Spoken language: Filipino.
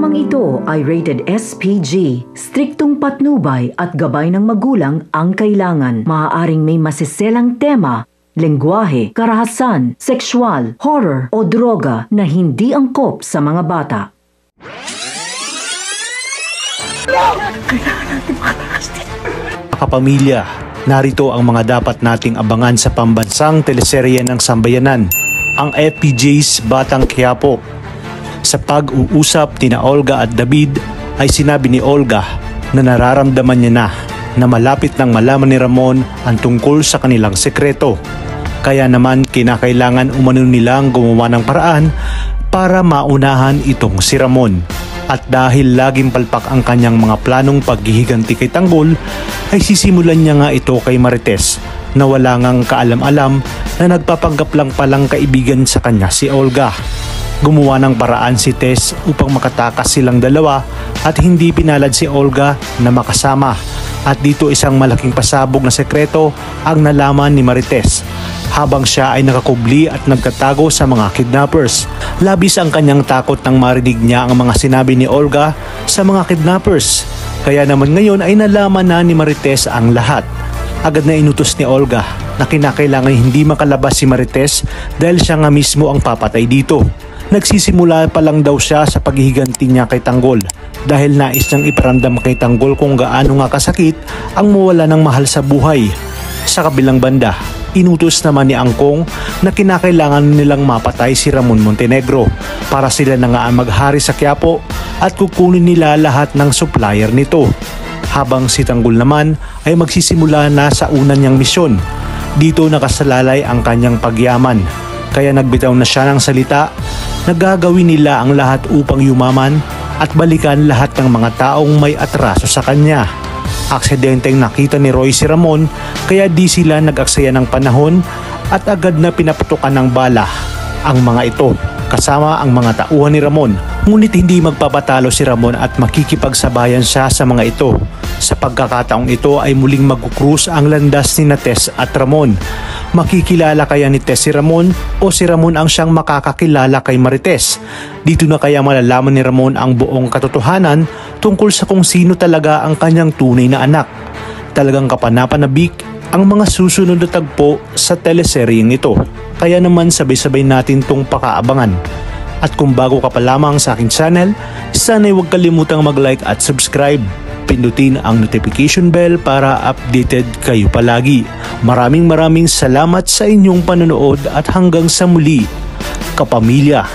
Programang ito ay rated SPG. Striktong patnubay at gabay ng magulang ang kailangan. Maaaring may masiselang tema, lengguwahe, karahasan, sexual, horror o droga na hindi angkop sa mga bata. Kapamilya, narito ang mga dapat nating abangan sa pambansang teleserye ng sambayanan, ang FPJ's Batang Quiapo. Sa pag-uusap tina Olga at David ay sinabi ni Olga na nararamdaman niya na malapit nang malaman ni Ramon ang tungkol sa kanilang sekreto. Kaya naman kinakailangan umano nilang gumawa ng paraan para maunahan itong si Ramon. At dahil laging palpak ang kanyang mga planong paghihiganti kay Tanggol, ay sisimulan niya nga ito kay Marites na wala ngang kaalam-alam na nagpapanggap lang palang kaibigan sa kanya si Olga. Gumawa ng paraan si Tess upang makatakas silang dalawa at hindi pinalad si Olga na makasama. At dito isang malaking pasabog na sekreto ang nalaman ni Marites habang siya ay nakakubli at nagkatago sa mga kidnappers. Labis ang kanyang takot nang marinig niya ang mga sinabi ni Olga sa mga kidnappers. Kaya naman ngayon ay nalaman na ni Marites ang lahat. Agad na inutos ni Olga na kinakailangan hindi makalabas si Marites dahil siya nga mismo ang papatay dito. Nagsisimula pa lang daw siya sa paghihiganti niya kay Tanggol dahil nais niyang iparamdam kay Tanggol kung gaano nga kasakit ang mawala ng mahal sa buhay. Sa kabilang banda, inutos naman ni Angkong na kinakailangan nilang mapatay si Ramon Montenegro para sila na nga ang maghari sa Quiapo at kukunin nila lahat ng supplier nito. Habang si Tanggol naman ay magsisimula na sa una niyang misyon. Dito nakasalalay ang kanyang pagyaman. Kaya nagbitaw na siya ng salita na gagawin nila ang lahat upang yumaman at balikan lahat ng mga taong may atraso sa kanya. Aksidenteng nakita ni Roy si Ramon kaya di sila nag-aksaya ng panahon at agad na pinaputukan ng bala ang mga ito kasama ang mga tauhan ni Ramon. Ngunit hindi magpapatalo si Ramon at makikipagsabayan siya sa mga ito. Sa pagkakataong ito ay muling magkukrus ang landas ni Tess at Ramon. Makikilala kaya ni Tess si Ramon o si Ramon ang siyang makakakilala kay Marites? Dito na kaya malalaman ni Ramon ang buong katotohanan tungkol sa kung sino talaga ang kanyang tunay na anak. Talagang kapanapanabik ang mga susunod na tagpo sa teleseryeng ito. Kaya naman sabay-sabay natin tong pakaabangan. At kung bago ka pa lamang sa aking channel, sana'y huwag kalimutang mag-like at subscribe. Pindutin ang notification bell para updated kayo palagi. Maraming salamat sa inyong panonood at hanggang sa muli, kapamilya.